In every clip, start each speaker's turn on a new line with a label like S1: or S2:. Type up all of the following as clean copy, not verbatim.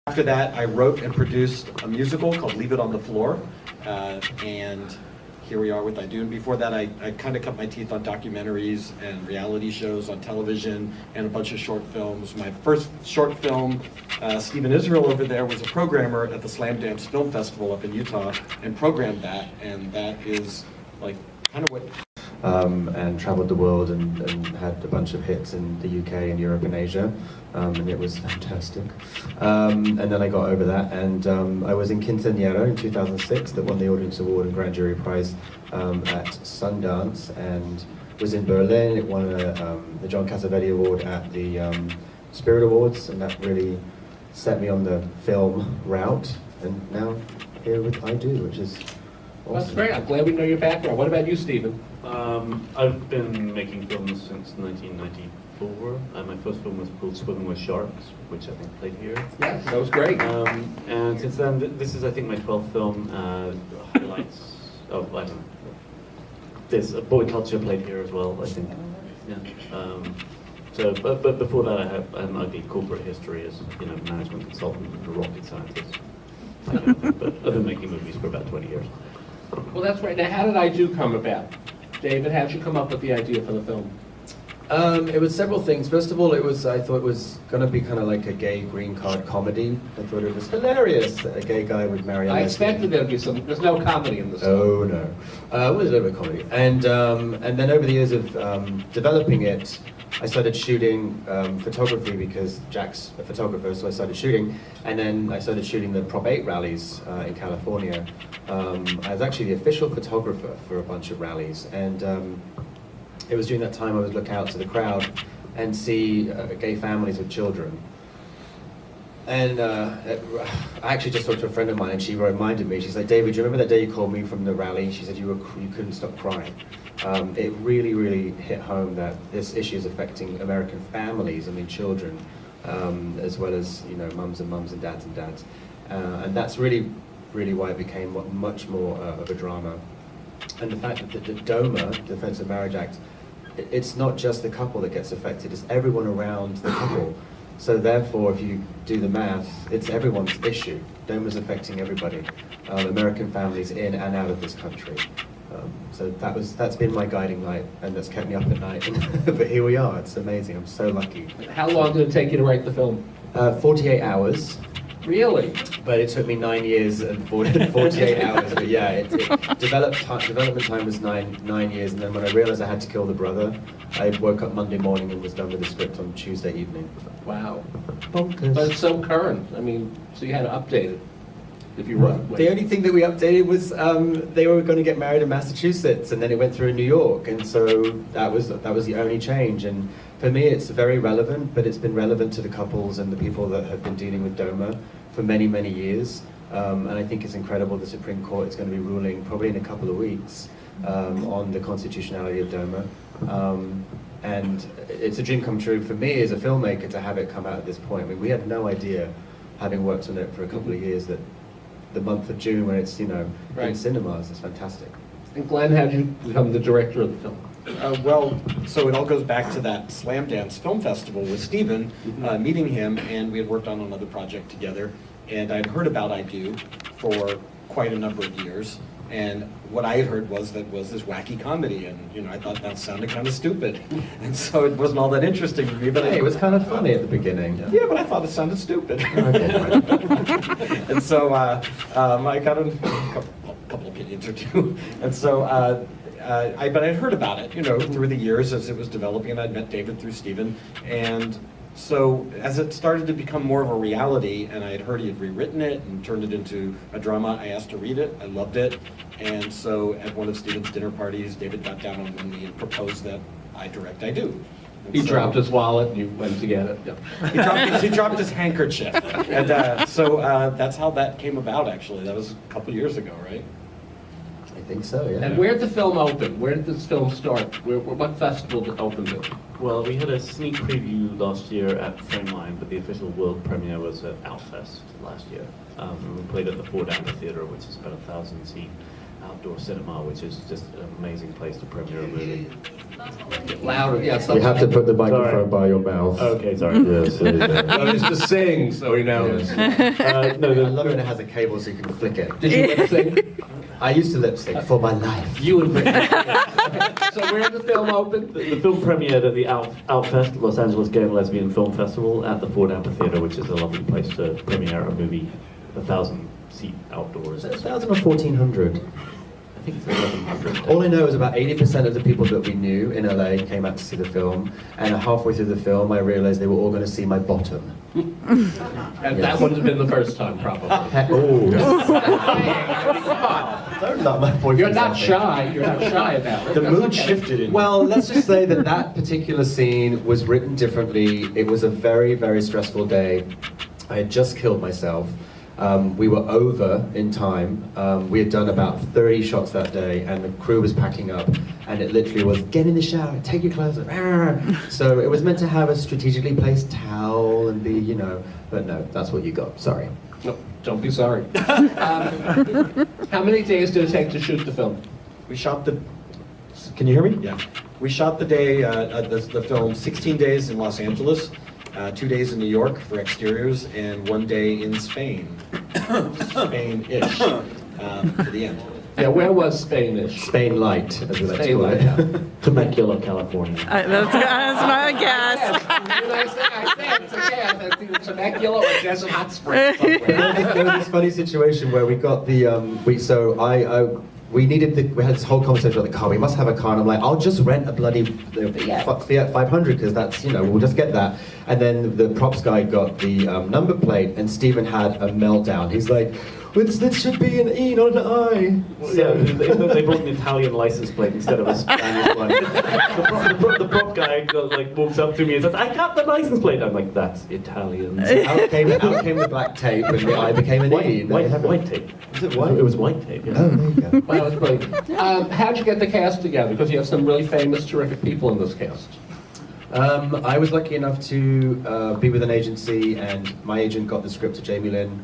S1: After that, I wrote and produced a musical called Leave It on the Floor, and here we are with Idune. Before that, I kind of cut my teeth on documentaries and reality shows on television and a bunch of short films. My first short film, Stephen Israel over there, was a programmer at the Slam Dance Film Festival up in Utah and programmed that, and that is like kind of what...
S2: and traveled the world and had a bunch of hits in the UK and Europe and Asia, and it was fantastic. And then I got over that, and I was in Quinceañera in 2006 that won the Audience Award and Grand Jury Prize at Sundance, and was in Berlin. It won the John Cassavetes Award at the Spirit Awards, and that really set me on the film route, and now here with I Do, which is awesome.
S3: That's great. I'm glad we know your background. What about you, Stephen?
S4: I've been making films since 1994. My first film was called Swimming with Sharks, which I think played here.
S3: Yeah, that was great.
S4: And since then, this is, I think, my 12th film. Highlights of, I don't know, this Boy Culture played here as well, I think. Yeah. But before that, I had an ugly corporate history as, management consultant and a rocket scientist. But I've been making movies for about 20 years.
S3: Well, that's right. Now, how did I Do come about? David, how did you come up with the idea for the film?
S2: It was several things. First of all, I thought it was going to be kind of like a gay green card comedy. I thought it was hilarious that a gay guy would marry a lesbian.
S3: I expected there to be some. There's no comedy in this film.
S2: Oh no, it was a little bit of comedy. And then over the years of developing it, I started shooting photography because Jack's a photographer, so I started shooting. And then I started shooting the Prop 8 rallies in California. I was actually the official photographer for a bunch of rallies, and it was during that time I would look out to the crowd and see gay families with children. And I actually just talked to a friend of mine, and she reminded me. She's like, "David, do you remember that day you called me from the rally?" She said you couldn't stop crying. It really, really hit home that this issue is affecting American families. I mean, children, as well as mums and dads and dads, and that's really, really why it became much more of a drama. And the fact that the DOMA, Defense of Marriage Act, it's not just the couple that gets affected; it's everyone around the couple. So therefore, if you do the math, it's everyone's issue. DOMA's affecting everybody, American families in and out of this country. So that's been my guiding light, and that's kept me up at night. But here we are. It's amazing. I'm so lucky.
S3: How long did it take you to write the film?
S2: 48 hours.
S3: Really?
S2: But it took me 9 years and 48 hours. But yeah, development time was nine years, and then when I realized I had to kill the brother, I woke up Monday morning and was done with the script on Tuesday evening.
S3: Wow.
S2: Bonkers.
S3: But it's so current. I mean, so you had to update it if you wrote.
S2: The only thing that we updated was they were going to get married in Massachusetts, and then it went through in New York, and so that was the only change. And for me, it's very relevant, but it's been relevant to the couples and the people that have been dealing with DOMA for many, many years. And I think it's incredible the Supreme Court is going to be ruling probably in a couple of weeks on the constitutionality of DOMA. And it's a dream come true for me as a filmmaker to have it come out at this point. I mean, we had no idea, having worked on it for a couple of years, that the month of June, when it's
S3: Right.
S2: in cinemas, is fantastic.
S3: And Glenn, how did you become the director of the film?
S1: Well, so it all goes back to that Slam Dance Film Festival with Stephen, meeting him, and we had worked on another project together, and I'd heard about I Do for quite a number of years, and what I had heard was this wacky comedy, and I thought that sounded kind of stupid, and so it wasn't all that interesting to me. But
S2: Hey, it was kind of funny at the beginning.
S1: Yeah, but I thought it sounded stupid. And so I got a couple opinions or two, and so. But I'd heard about it, through the years as it was developing, and I'd met David through Stephen. And so as it started to become more of a reality, and I had heard he had rewritten it and turned it into a drama, I asked to read it. I loved it. And so at one of Stephen's dinner parties, David got down on one knee and proposed that I direct I Do. And
S3: He
S1: so-
S3: dropped his wallet and you went to get it. Yeah.
S1: He dropped his handkerchief. And so that's how that came about, actually. That was a couple years ago, right?
S2: I think so, yeah.
S3: And where did the film open? Where did this film start? What festival did it open to?
S4: Well, we had a sneak preview last year at Frameline, but the official world premiere was at Outfest last year. And we played at the Ford Amphitheater, which is about 1,000 seat outdoor cinema, which is just an amazing place to premiere a movie.
S3: Louder, yeah.
S2: You have to put the microphone
S4: Sorry.
S2: by your mouth.
S4: Okay, sorry. Yes,
S3: No, it's to sing, so he knows.
S4: no,
S2: I love it when it has a cable so you can flick it.
S3: Did you lip sync?
S2: I used to lip sync for my life.
S3: You and Rick. So where did the film open?
S4: The film premiered at the Outfest, Los Angeles Gay and Lesbian Film Festival at the Ford Amphitheater, which is a lovely place to premiere a movie, 1,000-seat outdoors.
S2: Is it 1,000 or 1,400?
S4: I think it's 1,100.
S2: All I know is about 80% of the people that we knew in LA came out to see the film, and halfway through the film I realized they were all going to see my bottom.
S3: And that wouldn't have been the first time, probably.
S2: Oh. Don't let my boyfriend
S3: You're not
S2: say
S3: shy. You're not shy about it.
S1: The
S3: That's
S1: mood
S3: okay.
S1: shifted in.
S2: Well, let's just say that that particular scene was written differently. It was a very, very stressful day. I had just killed myself. We were over in time. We had done about 30 shots that day, and the crew was packing up. And it literally was, get in the shower, take your clothes off. So it was meant to have a strategically placed towel and be, you know, but no, that's what you got. Sorry.
S3: No, don't be sorry. How many days did it take to shoot the film?
S1: We shot the. Can you hear me? Yeah. We shot the film 16 days in Los Angeles, 2 days in New York for exteriors, and 1 day in Spain. Spain-ish, to the end.
S3: Yeah, where was Spainish?
S2: Spain light, as we like to
S3: Spain
S2: call
S3: light,
S2: it.
S3: yeah.
S4: Temecula, California.
S5: That's my guess.
S3: I said, it's okay. I think it's Temecula or Desert Hot Springs somewhere.
S2: There was this funny situation where we got the we had this whole conversation about the car. We must have a car, and I'm like, I'll just rent a bloody Fiat 500 because that's, you know, we'll just get that. And then the props guy got the number plate, and Stephen had a meltdown. He's like, this should be an E, not an I.
S4: Yeah, they brought an Italian license plate instead of a Spanish one. The prop guy walks up to me and says, "I got the license plate." I'm like, "That's Italian."
S2: Out came the black tape, and the I became an E.
S4: White tape.
S2: Is it white?
S4: It was white tape. Yeah.
S2: Oh, there you go.
S3: Well, that was brilliant. How'd you get the cast together? Because you have some really famous, terrific people in this cast.
S2: I was lucky enough to be with an agency, and my agent got the script to Jamie Lynn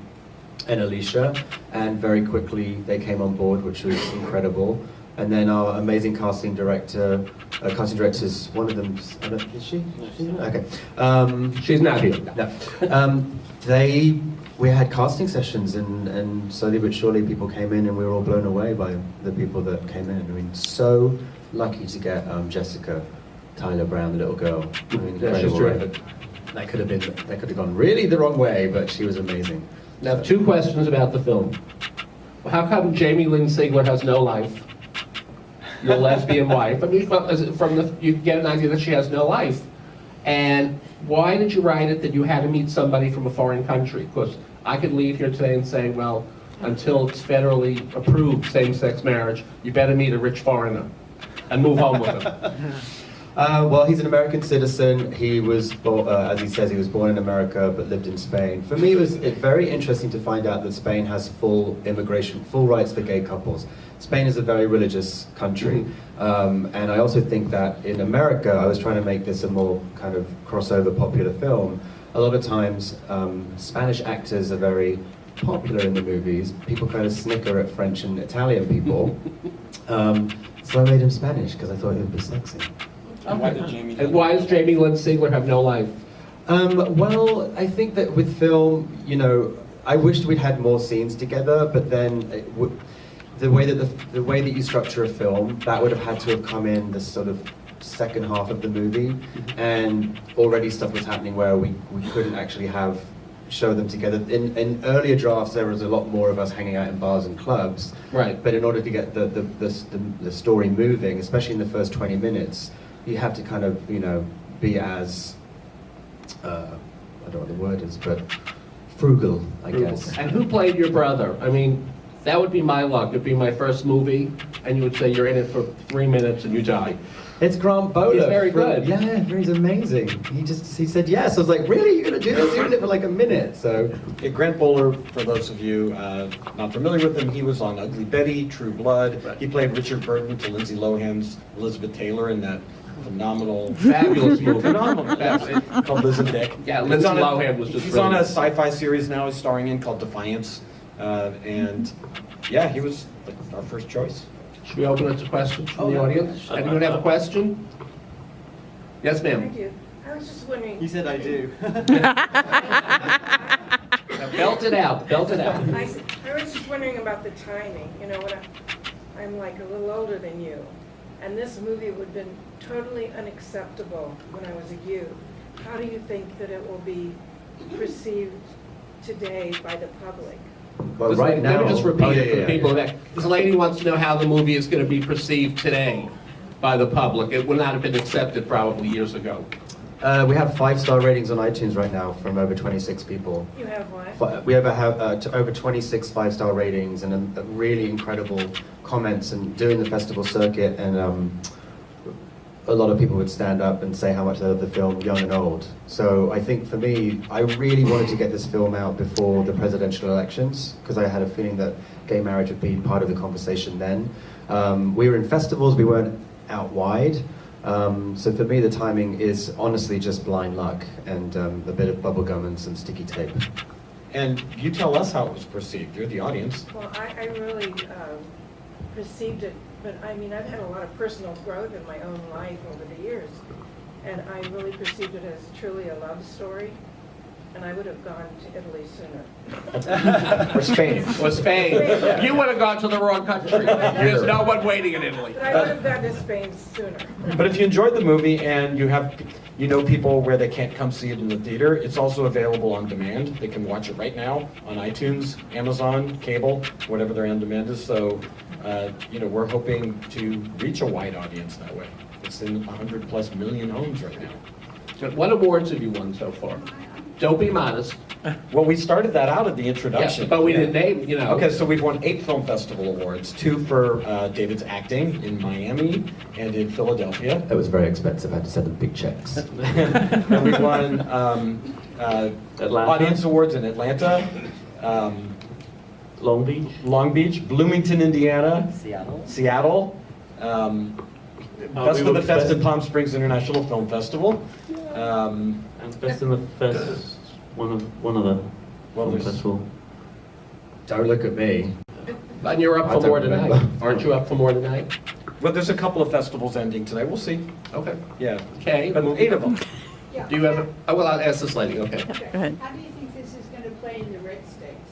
S2: and Alicia, and very quickly they came on board, which was incredible. And then our amazing casting directors, one of them, is she? Okay.
S3: She's not here.
S2: No. We had casting sessions, and slowly but surely people came in, and we were all blown away by the people that came in. I mean, so lucky to get Jessica Tyler Brown, the little girl. I mean,
S3: Yeah, she's
S2: incredible,
S3: terrific.
S2: right? That could have gone really the wrong way, but she was amazing.
S3: Now, 2 questions about the film. How come Jamie Lynn Sigler has no life? Your lesbian wife. I mean, you get an idea that she has no life. And why did you write it that you had to meet somebody from a foreign country? Because I could leave here today and say, well, until it's federally approved same-sex marriage, you better meet a rich foreigner and move home with him.
S2: Well, he's an American citizen. He was, as he says, he was born in America but lived in Spain. For me, it was very interesting to find out that Spain has full rights for gay couples. Spain is a very religious country. And I also think that in America, I was trying to make this a more kind of crossover popular film. A lot of times, Spanish actors are very popular in the movies. People kind of snicker at French and Italian people. So I made him Spanish because I thought it would be sexy.
S1: And why did Jamie?
S3: And why does Jamie Lynn Sigler have no life?
S2: Well, I think that with film, you know, I wished we'd had more scenes together, but then the way that you structure a film, that would have had to have come in the sort of second half of the movie, and already stuff was happening where we couldn't actually show them together. In earlier drafts, there was a lot more of us hanging out in bars and clubs.
S3: Right.
S2: But in order to get the story moving, especially in the first 20 minutes, you have to kind of, you know, be as, I don't know what the word is, but frugal, I guess.
S3: And who played your brother? I mean, that would be my luck. It'd be my first movie, and you would say you're in it for 3 minutes and you die.
S2: It's Grant Bowler.
S3: He's very good.
S2: Yeah, he's amazing. He said yes. I was like, really? You're gonna do this? You're in it for like a minute. So
S1: Yeah, Grant Bowler, for those of you not familiar with him, he was on Ugly Betty, True Blood.
S3: Right.
S1: He played Richard Burton to Lindsay Lohan's Elizabeth Taylor in that phenomenal,
S3: Fabulous movie.
S1: phenomenal called Liz and Dick.
S3: Yeah,
S1: He's
S3: Lindsay
S1: on
S3: Lohan was just
S1: He's on a
S3: brilliant.
S1: sci-fi series now he's starring in called Defiance, and yeah, he was like our first choice.
S3: Should we open it to questions from the
S4: yeah.
S3: audience? Anyone have a question? Yes,
S6: Thank
S3: ma'am.
S6: you. I was just wondering.
S7: He said I do.
S3: Belt it out, belt it out.
S6: I was just wondering about the timing. You know, when I'm like a little older than you, and this movie would have been totally unacceptable when I was a youth. How do you think that it will be perceived today by the public?
S2: Well, right now,
S3: Let me just repeat
S2: oh,
S3: it for
S2: yeah,
S3: the
S2: yeah,
S3: people
S2: yeah.
S3: that, this lady wants to know how the movie is going to be perceived today by the public. It would not have been accepted probably years ago.
S2: We have 5-star ratings on iTunes right now from over 26 people.
S6: You have what?
S2: We have over 26 5-star ratings and really incredible comments, and doing the festival circuit, and a lot of people would stand up and say how much they love the film, young and old. So I think for me, I really wanted to get this film out before the presidential elections, because I had a feeling that gay marriage would be part of the conversation then. We were in festivals, we weren't out wide. So for me, the timing is honestly just blind luck and a bit of bubblegum and some sticky tape.
S1: And you tell us how it was perceived. You're the audience.
S6: Well, I really perceived it, but I mean, I've had a lot of personal growth in my own life over the years, and I really perceived it as truly a love story, and I would have gone to Italy sooner.
S1: Or Spain.
S3: Or Spain. You would have gone to the wrong country. There's no one waiting in Italy.
S6: But I would have gone to Spain sooner.
S1: But if you enjoyed the movie and you know people where they can't come see it in the theater, it's also available on demand. They can watch it right now on iTunes, Amazon, cable, whatever their on demand is. So, we're hoping to reach a wide audience that way. It's in 100+ million homes right now.
S3: What awards have you won so far? Don't be modest.
S1: Well, we started that out at the
S3: Yes,
S1: introduction.
S3: but we didn't name, you know.
S1: Okay, so we've won 8 film festival awards, 2 for David's acting in Miami and in Philadelphia.
S2: That was very expensive. I had to send them big checks.
S1: And we won
S4: Atlanta.
S1: audience awards in Atlanta,
S4: Long Beach.
S1: Long Beach, Bloomington, Indiana, Seattle. Best
S4: we
S1: of
S4: were
S1: the Fest
S4: best-
S1: in Palm Springs International Film Festival.
S4: And Best in the Fest, one of the
S1: Well,
S4: film
S1: there's-
S4: festival.
S2: Don't look at me.
S3: And you're up
S2: I
S3: for
S2: don't
S3: more tonight.
S2: remember.
S3: Aren't you up for more tonight?
S1: Well, there's a couple of festivals ending tonight. We'll see.
S3: Okay.
S1: Yeah.
S3: Okay.
S1: But 8 of them.
S3: Do you have a, oh, well, I'll ask this lady, okay.
S5: Go ahead.
S8: How do you think this is going to play in the red states?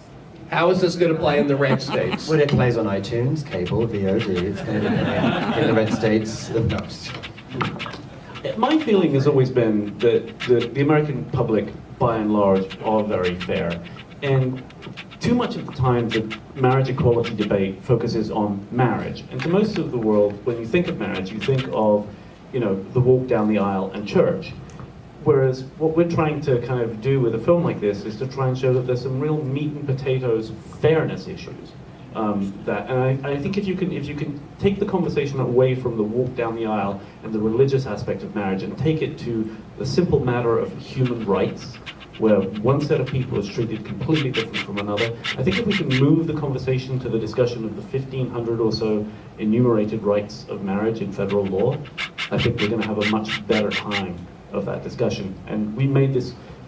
S3: How is this going to play in the red states?
S2: When it plays on iTunes, cable, VOD, it's going to be in the red states. No.
S4: My feeling has always been that the American public, by and large, are very fair. And too much of the time, the marriage equality debate focuses on marriage. And to most of the world, when you think of marriage, you think of, the walk down the aisle and church. Whereas what we're trying to kind of do with a film like this is to try and show that there's some real meat and potatoes fairness issues. I think if you can take the conversation away from the walk down the aisle and the religious aspect of marriage and take it to the simple matter of human rights, where one set of people is treated completely different from another, I think if we can move the conversation to the discussion of the 1,500 or so enumerated rights of marriage in federal law, I think we're going to have a much better time of that discussion. And we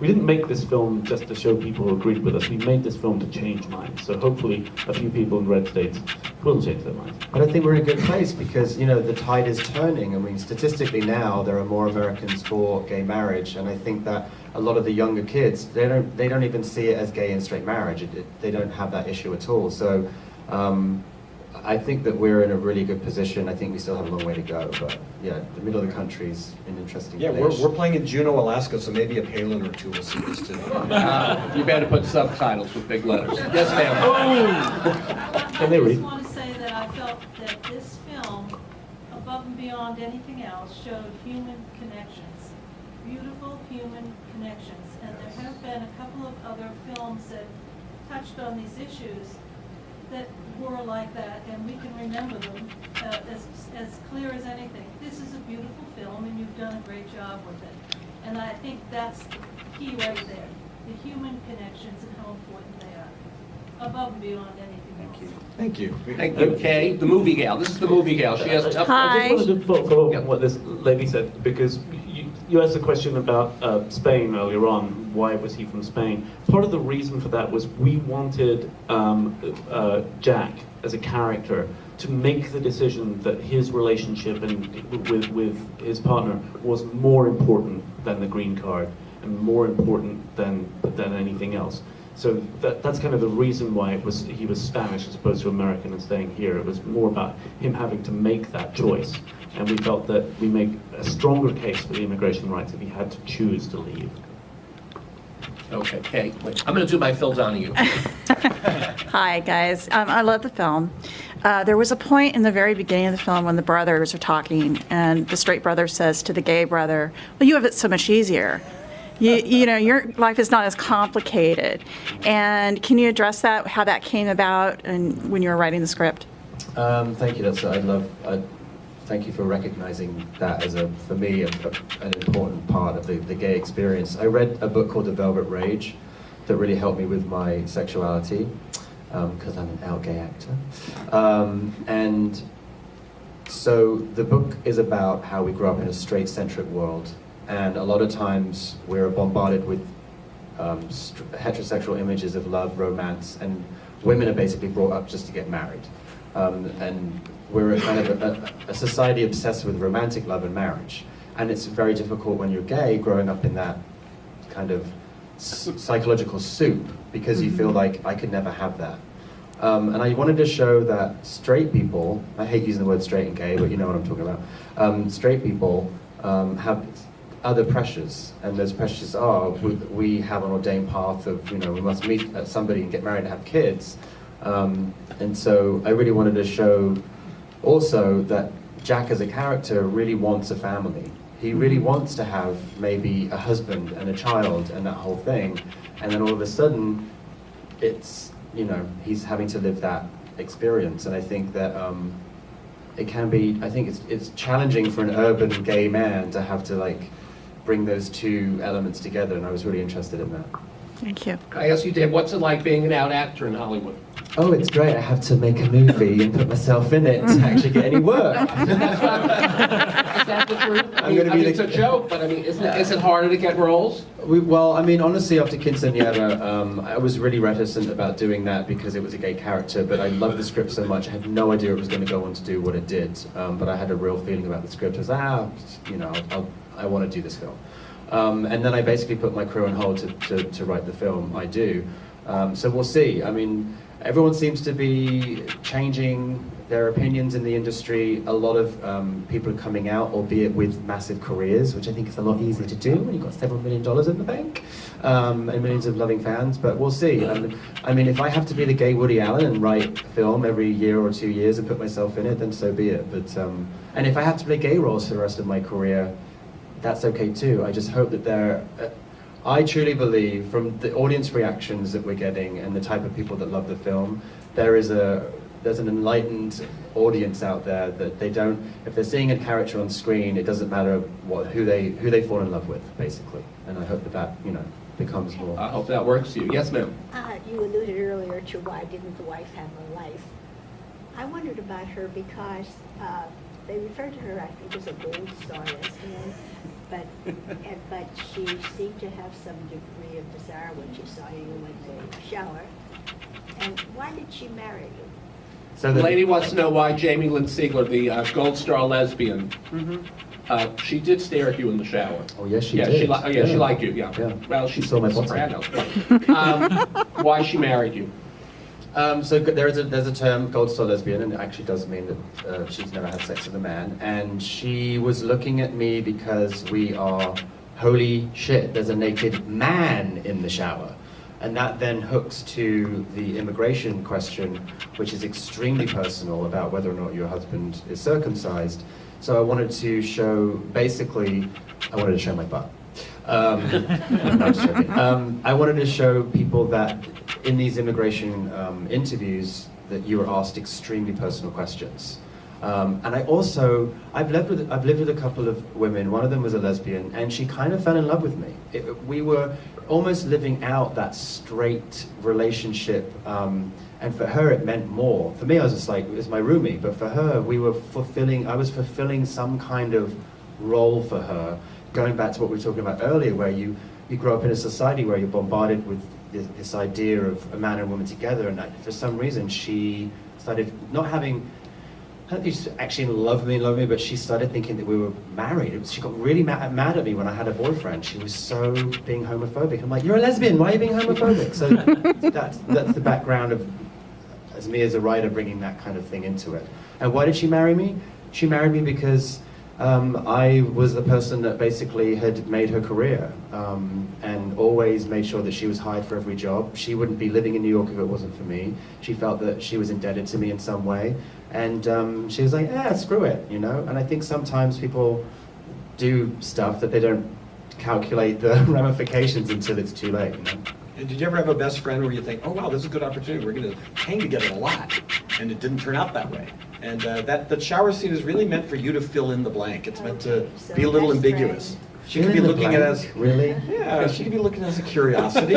S4: didn't make this film just to show people who agreed with us. We made this film to change minds. So hopefully a few people in red states will change their minds.
S2: But I think we're in a good place because, the tide is turning. I mean, statistically now, there are more Americans for gay marriage, and I think that a lot of the younger kids, they don't even see it as gay and straight marriage. They don't have that issue at all. So I think that we're in a really good position. I think we still have a long way to go, but yeah, the middle of the country's an interesting
S1: Yeah,
S2: place.
S1: we're playing in Juneau, Alaska, so maybe a Palin or 2 will see this too.
S3: You better put subtitles with big letters. Yes, ma'am.
S4: Can they
S9: I
S4: read?
S9: just want to say that I felt that this film, above and beyond anything else, showed human connections, beautiful human connections. And there have been a couple of other films that touched on these issues that were like that, and we can remember them as clear as anything. This is a beautiful film, and you've done a great job with it. And I think that's the key right there, the human connections and how important they are, above and beyond anything else.
S1: Thank you.
S3: Thank you, Kay. The movie gal. This is the movie gal. She has tough.
S5: Hi.
S4: I just wanted to follow up on what this lady said, because you asked a question about Spain earlier on. Why was he from Spain? Part of the reason for that was we wanted Jack as a character to make the decision that his relationship with his partner was more important than the green card and more important than anything else. So that's kind of the reason why he was Spanish as opposed to American and staying here. It was more about him having to make that choice. And we felt that we make a stronger case for the immigration rights if he had to choose to leave.
S3: Okay, Kate, wait. I'm going to do my Phil Donahue.
S5: Hi, guys. I love the film. There was a point in the very beginning of the film when the brothers are talking, and the straight brother says to the gay brother, well, you have it so much easier. You know, your life is not as complicated. And can you address that, how that came about and when you were writing the script?
S2: Thank you. Thank you for recognizing that as for me, an important part of the gay experience. I read a book called The Velvet Rage that really helped me with my sexuality, because I'm an out gay actor. And so the book is about how we grow up in a straight-centric world, and a lot of times we're bombarded with heterosexual images of love, romance, and women are basically brought up just to get married. And we're a kind of a society obsessed with romantic love and marriage. And it's very difficult when you're gay, growing up in that kind of psychological soup, because you feel like I could never have that. And I wanted to show that straight people, I hate using the word straight and gay, but you know what I'm talking about. Straight people have other pressures, and those pressures are, we have an ordained path of, we must meet somebody and get married and have kids. And so I really wanted to show also that Jack as a character really wants a family. He really wants to have maybe a husband and a child and that whole thing. And then all of a sudden, it's, he's having to live that experience. And I think that it can be, I think it's challenging for an urban gay man to have to bring those two elements together. And I was really interested in that.
S5: Thank you.
S3: I ask you, Dave, what's it like being an out actor in Hollywood?
S2: Oh, it's great. I have to make a movie and put myself in it to actually get any work.
S3: Is that the truth?
S2: I'm gonna be
S3: it's a joke, but is it harder to get roles?
S2: Honestly, after Quinceañera, I was really reticent about doing that because it was a gay character, but I loved the script so much. I had no idea it was going to go on to do what it did, but I had a real feeling about the script. I was I want to do this film. And then I basically put my career on hold to write the film I do. So we'll see. Everyone seems to be changing their opinions in the industry. A lot of people are coming out, albeit with massive careers, which I think is a lot easier to do when you've got several $1 million in the bank and millions of loving fans, but we'll see. If I have to be the gay Woody Allen and write a film every year or 2 years and put myself in it, then so be it. But and if I have to play gay roles for the rest of my career, that's okay too. I just hope that I truly believe, from the audience reactions that we're getting and the type of people that love the film, there's an enlightened audience out there that if they're seeing a character on screen, it doesn't matter who they fall in love with, basically. And I hope that becomes more.
S3: I hope that works for you. Yes, ma'am.
S7: You alluded earlier to why didn't the wife have a life. I wondered about her because they referred to her, I think, as a gold star lesbian. But she seemed to have some degree of desire when she saw you in the shower. And why did she marry you?
S3: So the lady wants to know why Jamie Lynn Sigler, the Gold Star lesbian, she did stare at you in the shower.
S2: Oh yes, she
S3: did. She liked you. Yeah. Well, she
S2: saw my
S3: Sopranos. Why she married you?
S2: So there's a term, gold star lesbian, and it actually does mean that she's never had sex with a man. And she was looking at me because we are, holy shit, there's a naked man in the shower. And that then hooks to the immigration question, which is extremely personal about whether or not your husband is circumcised. So I wanted to show, I wanted to show my butt. No, I'm just joking. I wanted to show people that in these immigration interviews that you were asked extremely personal questions. And I've lived with a couple of women. One of them was a lesbian, and she kind of fell in love with me. We were almost living out that straight relationship, and for her it meant more. For me, I was just like, it was my roomie, but for her, I was fulfilling some kind of role for her going back to what we were talking about earlier, where you grow up in a society where you're bombarded with this idea of a man and woman together, and for some reason she started not having, I don't think she actually loved me, but she started thinking that we were married. She got really mad at me when I had a boyfriend. She was so being homophobic. I'm like, you're a lesbian, why are you being homophobic? So that's the background of as me as a writer bringing that kind of thing into it. And why did she marry me? She married me because I was the person that basically had made her career and always made sure that she was hired for every job. She wouldn't be living in New York if it wasn't for me. She felt that she was indebted to me in some way. And she was like, screw it, you know? And I think sometimes people do stuff that they don't calculate the ramifications until it's too late, you know?
S1: And did you ever have a best friend where you think, oh wow, this is a good opportunity, we're going to hang together a lot, and it didn't turn out that way? And that shower scene is really meant for you to fill in the blank. It's meant to
S7: So
S1: be a little
S7: best
S1: ambiguous.
S7: friend.
S1: She could be
S2: Fill in the
S1: looking at it
S2: blank?
S1: as,
S2: Really?
S1: yeah, she could be looking at it as a curiosity,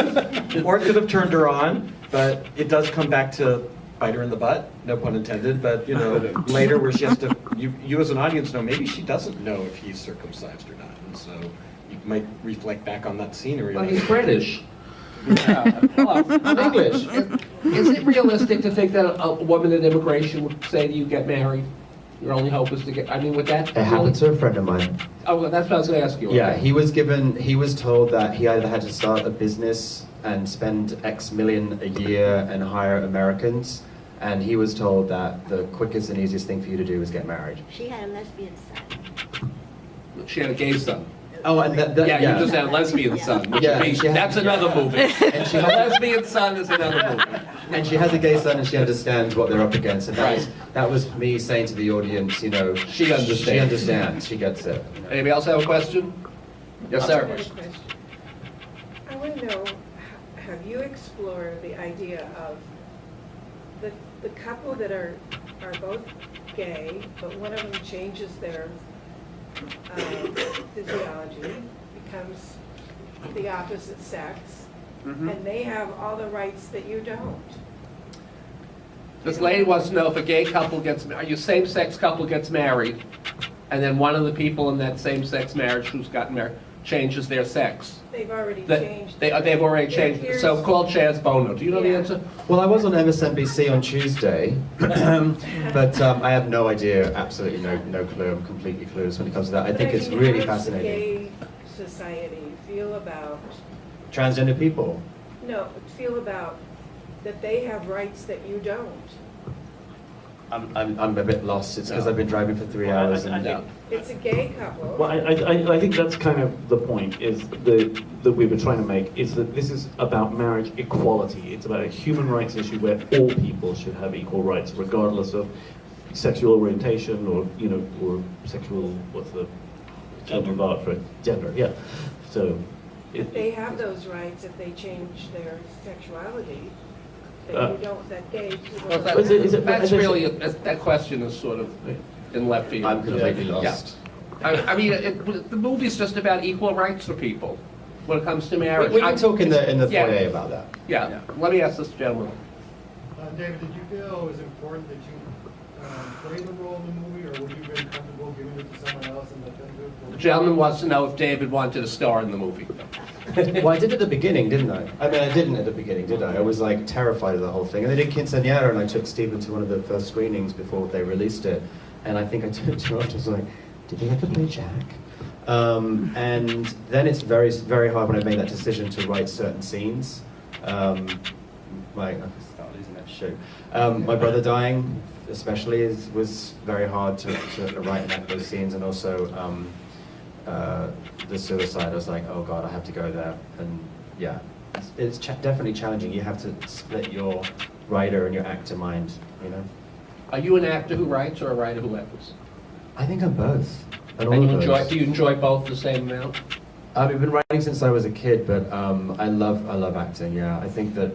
S1: or it could have turned her on, but it does come back to bite her in the butt, no pun intended, but you know, later where she has to, you as an audience know, maybe she doesn't know if he's circumcised or not, and so you might reflect back on that scenery.
S3: Well, he's British. Hello, I'm English. Is it realistic to think that a woman in immigration would say to you, get married? Your only hope is to get, I mean, would that?
S2: It happened to a friend of mine.
S3: Oh, well, that's what I was going to ask you.
S2: Yeah, he was told that he either had to start a business and spend X million a year and hire Americans, and he was told that the quickest and easiest thing for you to do is get married.
S7: She had a lesbian son.
S3: She had a gay son.
S2: Oh, and
S3: Yeah, you just had a lesbian son, which
S2: Yeah,
S3: would be,
S2: she had-
S3: that's another movie.
S2: And she
S3: A
S2: had-
S3: lesbian son is another movie.
S2: And she has a gay son, and she understands what they're up against. And
S3: Right.
S2: that was me saying to the audience, you know,
S3: She understands.
S2: She understands. She gets it. you know.
S3: Anybody else have a question? Yes,
S6: I
S3: sir.
S6: have a question. I want to know, have you explored the idea of the couple that are both gay, but one of them changes their physiology, becomes the opposite sex, and they have all the rights that you don't?
S3: This lady wants to know if a gay couple gets, a same-sex couple gets married, and then one of the people in that same-sex marriage who's gotten married changes their sex.
S6: They've already
S3: That-
S6: changed.
S3: They've already changed,
S6: Here's-
S3: so-called Chaz Bono. Do you know the
S6: Yeah.
S3: answer?
S2: Well, I was on MSNBC on Tuesday, but I have no idea, absolutely no clue. I'm completely clueless when it comes to that. I think it's really fascinating.
S6: How does the gay society feel about,
S2: Transgender people.
S6: feel about that they have rights that you don't?
S2: I'm a bit lost. It's because I've been driving for 3 hours.
S4: I
S2: And
S4: think-
S6: It's a gay couple.
S4: Well, I think that's kind of the point is that we were trying to make is that this is about marriage equality. It's about a human rights issue where all people should have equal rights, regardless of sexual orientation or sexual, what's the term of art for it? Gender, yeah. So,
S6: If they have those rights, if they change their sexuality, that
S4: Uh,
S6: you don't, that gay people
S3: Well,
S6: don't.
S3: that's really, that question is sort of in left field.
S2: I'm completely
S3: Yeah.
S2: lost.
S3: I mean, the movie's just about equal rights for people when it comes to marriage.
S2: We can talk in the
S3: Yeah.
S2: foyer about that.
S3: Yeah, let me ask this gentleman.
S10: David, did you feel it was important that you play the role in the movie, or would you have been comfortable giving it to someone else and let them do it?
S3: The gentleman wants to know if David wanted to star in the movie.
S2: Well, I did at the beginning, didn't I? I mean, I didn't at the beginning, did I? I was like terrified of the whole thing. And they did Quinceañera, and I took Stephen to one of the first screenings before they released it. And I think I turned to him and was like, did they ever play Jack? And then it's very, very hard when I made that decision to write certain scenes. I start losing that shoe. My brother dying, especially, was very hard to write and act those scenes, and also the suicide. I was like, oh God, I have to go there, and yeah, it's definitely challenging. You have to split your writer and your actor mind, you know.
S3: Are you an actor who writes or a writer who acts?
S2: I think I'm both. And all
S3: And
S2: of those.
S3: do you enjoy both the same amount?
S2: I've been writing since I was a kid, but I love acting. Yeah, I think that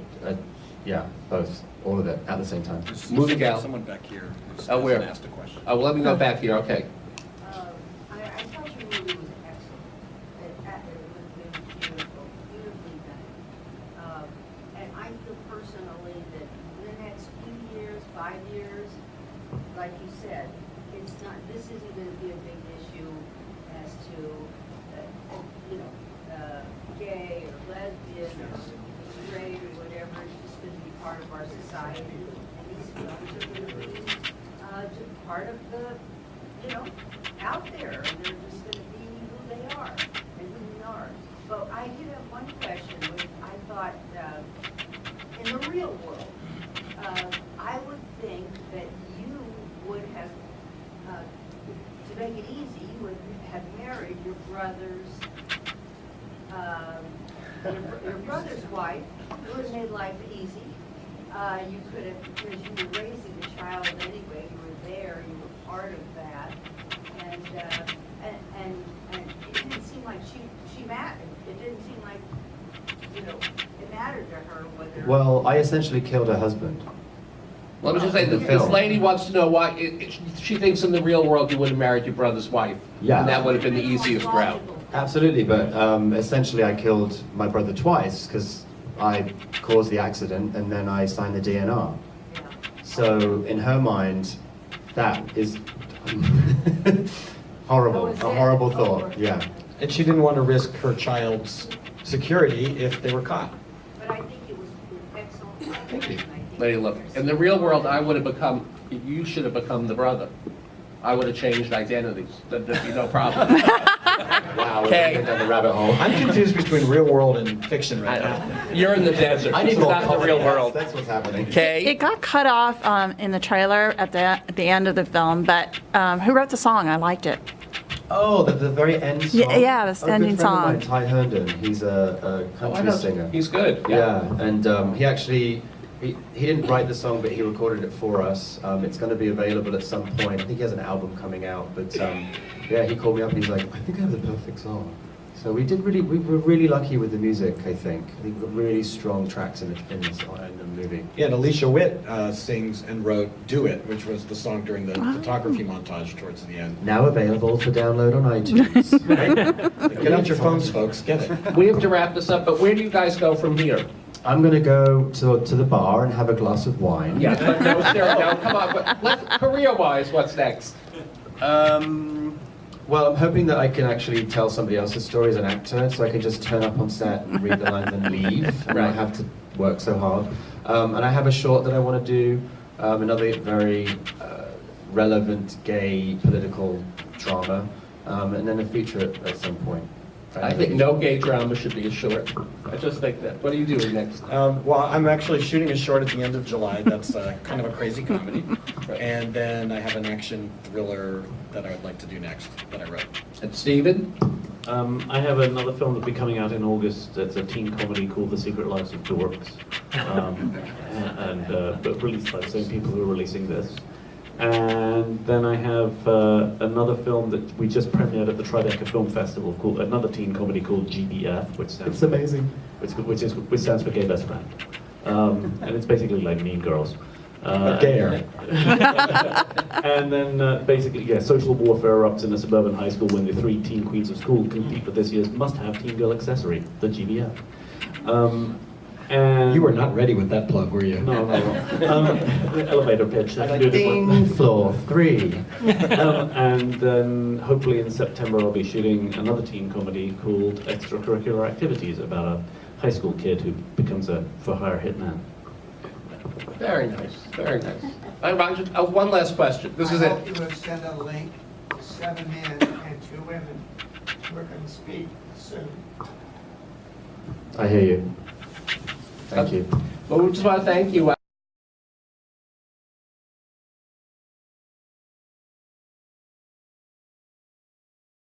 S2: yeah, both, all of it at the same time.
S3: Movie gal.
S1: Someone back here who
S3: Oh, where?
S1: hasn't asked a question.
S3: Oh, well, let me go back here, okay.
S8: I thought your movie was excellent. It was beautiful, beautifully done. And I feel personally that in the next few years, 5 years, like you said, this isn't going to be a big issue as to you know, gay or lesbian or straight or whatever, it's just going to be part of our society. And these films are going to be just part of the, you know, out there. And they're just going to be who they are and who we are. But I did have one question, which I thought, in the real world, I would think that you would have, to make it easy, you would have married your brother's wife. It would have made life easy. You could have, because you were raising a child anyway, you were there, you were part of that. And it didn't seem like she mattered. It didn't seem like, you know, it mattered to her whether.
S2: Well, I essentially killed her husband.
S3: Let me just say,
S2: The
S3: this
S2: film.
S3: lady wants to know why, she thinks in the real world you would have married your brother's wife.
S2: Yeah.
S3: And that would have been the easiest route.
S2: Absolutely, but essentially I killed my brother twice because I caused the accident and then I signed the DNR.
S8: Yeah.
S2: So in her mind, that is horrible,
S8: Oh, is
S2: a
S8: it?
S2: horrible
S8: Oh,
S2: thought,
S8: Lord.
S2: yeah.
S1: And she didn't want to risk her child's security if they were caught.
S8: But I think it was excellent.
S1: Thank you.
S3: Lady Love, in the real world, I would have become, you should have become the brother. I would have changed identities. There'd be no problem.
S2: Wow, we're
S3: Okay.
S2: going down the rabbit hole.
S1: I'm confused between real world and fiction right now.
S3: You're in the desert.
S2: I need
S3: This is
S2: more
S3: not the real
S2: comedy.
S3: world.
S2: That's what's happening.
S3: Okay?
S5: It got cut off in the trailer at the end of the film, but who wrote the song? I liked it.
S2: Oh, the very end song?
S5: Yeah, the
S2: a
S5: ending
S2: good friend of mine,
S5: song.
S2: Ty Herndon. He's a
S3: Oh, I
S2: country
S3: know.
S2: singer.
S3: He's good.
S2: Yeah, and he actually, he didn't write the song, but he recorded it for us. It's going to be available at some point. I think he has an album coming out, but yeah, he called me up and he's like, I think I have the perfect song. So we were really lucky with the music, I think. I think we got really strong tracks in the movie.
S1: Yeah, and Alicia Witt sings and wrote Do It, which was the song during the photography montage towards the end.
S2: Now available for download on iTunes.
S1: Get out your phones, folks, get it.
S3: We have to wrap this up, but where do you guys go from here?
S2: I'm going to go to the bar and have a glass of wine.
S3: Yeah, but no, Sarah, no, come on. But career-wise, what's next?
S2: Well, I'm hoping that I can actually tell somebody else's story as an actor, so I can just turn up on set and read the lines and leave, and not have to work so hard. And I have a short that I want to do, another very relevant gay political drama, and then a feature at some point.
S3: I think no gay drama should be a short. I just think that. What are you doing next?
S1: Well, I'm actually shooting a short at the end of July. That's kind of a crazy comedy. And then I have an action thriller that I would like to do next that I wrote.
S3: And Stephen?
S4: I have another film that'll be coming out in August. It's a teen comedy called The Secret Lives of Dorks, but released by the same people who are releasing this. And then I have another film that we just premiered at the Tribeca Film Festival, called another teen comedy called GBF, which stands
S2: amazing.
S4: which stands for Gay Best Friend, and it's basically like Mean Girls.
S1: Gayer.
S4: And then basically, yeah, social warfare erupts in a suburban high school when the 3 teen queens of school compete for this year's must-have teen girl accessory, the GBF. And
S1: You were not ready with that plug, were you?
S4: No. Elevator pitch. I can do this one.
S2: Ding, floor 3.
S4: And then hopefully in September I'll be shooting another teen comedy called Extracurricular Activities about a high school kid who becomes a for-hire hitman.
S3: Very nice, very nice. One last question. This is
S11: I
S3: it.
S11: hope you will send a link to 7 men and 2 women. We're going to speak soon.
S2: I hear you. Thank you.
S3: Well, we just want to thank you.